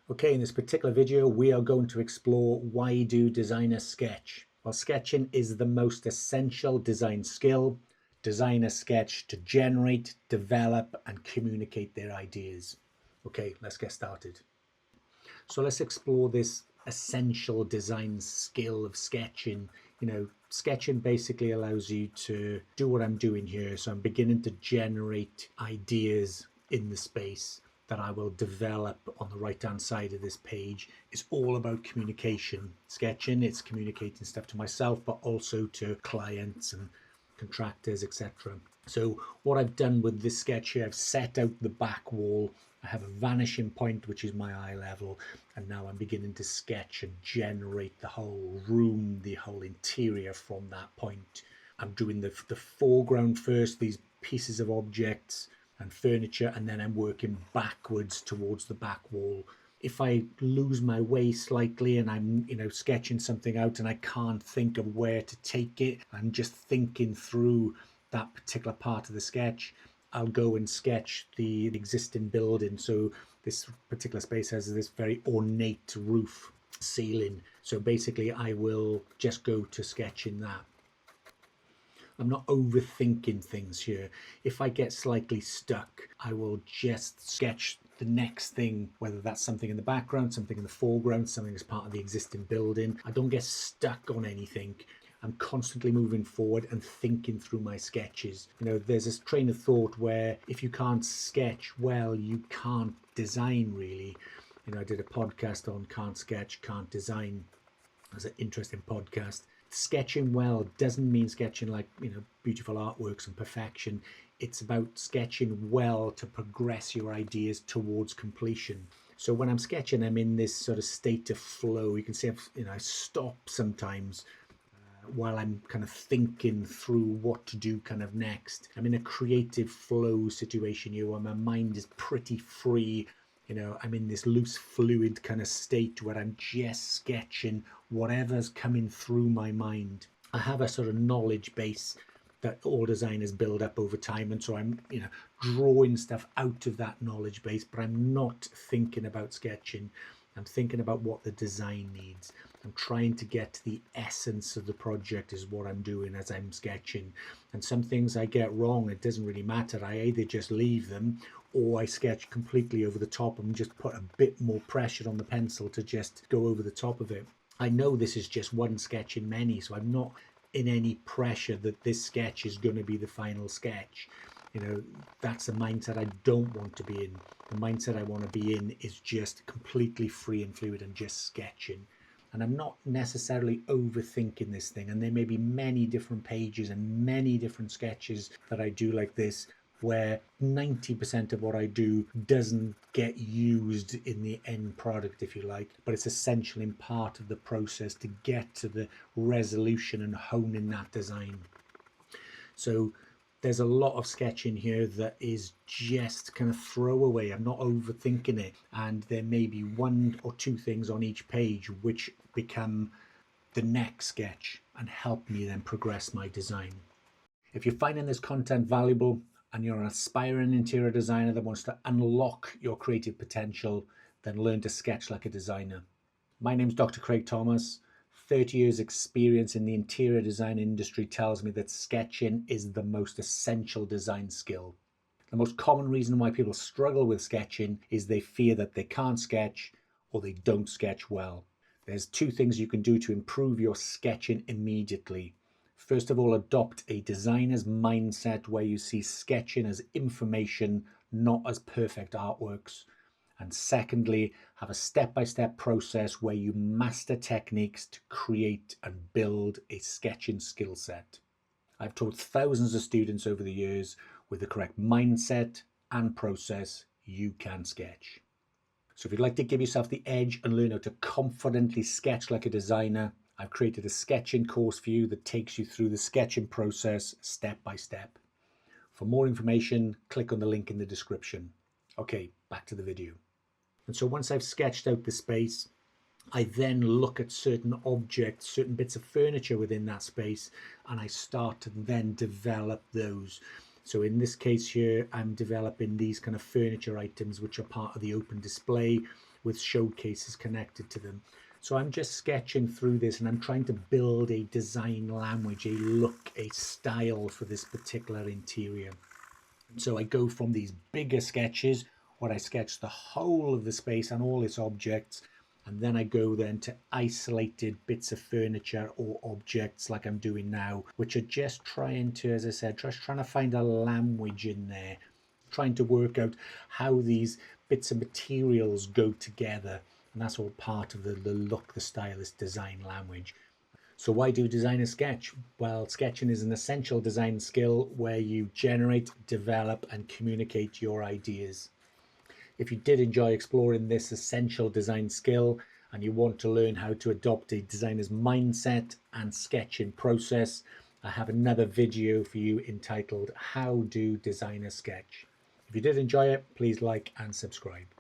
Okay, in this particular video, we are going to explore why do designers sketch? Well, sketching is the most essential design skill. Designers sketch to generate, develop, and communicate their ideas. Okay, let's get started. So let's explore this essential design skill of sketching. Sketching basically allows you to do what I'm doing here. So I'm beginning to generate ideas in the space that I will develop on the right hand side of this page. Is all about communication. Sketching, it's communicating stuff to myself, but also to clients and contractors, etc. So what I've done with this sketch here, I've set out the back wall. I have a vanishing point, which is my eye level, and now I'm beginning to sketch and generate the whole room, the whole interior from that point. I'm doing the foreground first, these pieces of objects and furniture, and then I'm working backwards towards the back wall. If I lose my way slightly and I'm sketching something out and I can't think of where to take it, I'm just thinking through that particular part of the sketch, I'll go and sketch the existing building. So this particular space has this very ornate roof ceiling. So basically I will just go to sketching that. I'm not overthinking things here. If I get slightly stuck, I will just sketch the next thing, whether that's something in the background, something in the foreground, something as part of the existing building. I don't get stuck on anything. I'm constantly moving forward and thinking through my sketches. There's this train of thought where if you can't sketch well, you can't design really. I did a podcast on can't sketch, can't design. As an interesting podcast. Sketching well doesn't mean sketching like beautiful artworks and perfection. It's about sketching well to progress your ideas towards completion. So when I'm sketching, I'm in this sort of state of flow. You can see I stop sometimes while I'm kind of thinking through what to do kind of next. I'm in a creative flow situation here where my mind is pretty free. I'm in this loose fluid kind of state where I'm just sketching whatever's coming through my mind. I have a sort of knowledge base that all designers build up over time, and so I'm drawing stuff out of that knowledge base, but I'm not thinking about sketching. I'm thinking about what the design needs. I'm trying to get to the essence of the project is what I'm doing as I'm sketching. And some things I get wrong, it doesn't really matter. I either just leave them or I sketch completely over the top and just put a bit more pressure on the pencil to just go over the top of it. I know this is just one sketch in many, so I'm not in any pressure that this sketch is going to be the final sketch. That's a mindset I don't want to be in. The mindset I want to be in is just completely free and fluid and just sketching. And I'm not necessarily overthinking this thing. And there may be many different pages and many different sketches that I do like this, where 90% of what I do doesn't get used in the end product, if you like, but it's essential in part of the process to get to the resolution and honing that design. So there's a lot of sketching here that is just kind of throwaway. I'm not overthinking it. And there may be one or two things on each page which become the next sketch and help me then progress my design. If you're finding this content valuable and you're an aspiring interior designer that wants to unlock your creative potential, then learn to sketch like a designer. My name's Dr. Craig Thomas. 30 years experience in the interior design industry tells me that sketching is the most essential design skill. The most common reason why people struggle with sketching is they fear that they can't sketch or they don't sketch well. There's two things you can do to improve your sketching immediately. First of all, adopt a designer's mindset where you see sketching as information, not as perfect artworks. And secondly, have a step-by-step process where you master techniques to create and build a sketching skill set. I've taught thousands of students over the years with the correct mindset and process, you can sketch. So if you'd like to give yourself the edge and learn how to confidently sketch like a designer, I've created a sketching course for you that takes you through the sketching process step by step. For more information, click on the link in the description. Okay, back to the video. And so once I've sketched out the space, I then look at certain objects, certain bits of furniture within that space, and I start to then develop those. So in this case here, I'm developing these kind of furniture items, which are part of the open display, with showcases connected to them. So I'm just sketching through this and I'm trying to build a design language, a look, a style for this particular interior. So I go from these bigger sketches where I sketch the whole of the space and all its objects, and then I go then to isolated bits of furniture or objects like I'm doing now, which are just trying to, as I said, just trying to find a language in there, trying to work out how these bits of materials go together. And that's all part of the look, the style, this design language. So why do designers sketch? Well, sketching is an essential design skill where you generate, develop, and communicate your ideas. If you did enjoy exploring this essential design skill and you want to learn how to adopt a designer's mindset and sketching process, I have another video for you entitled How Do Designers Sketch? If you did enjoy it, please like and subscribe.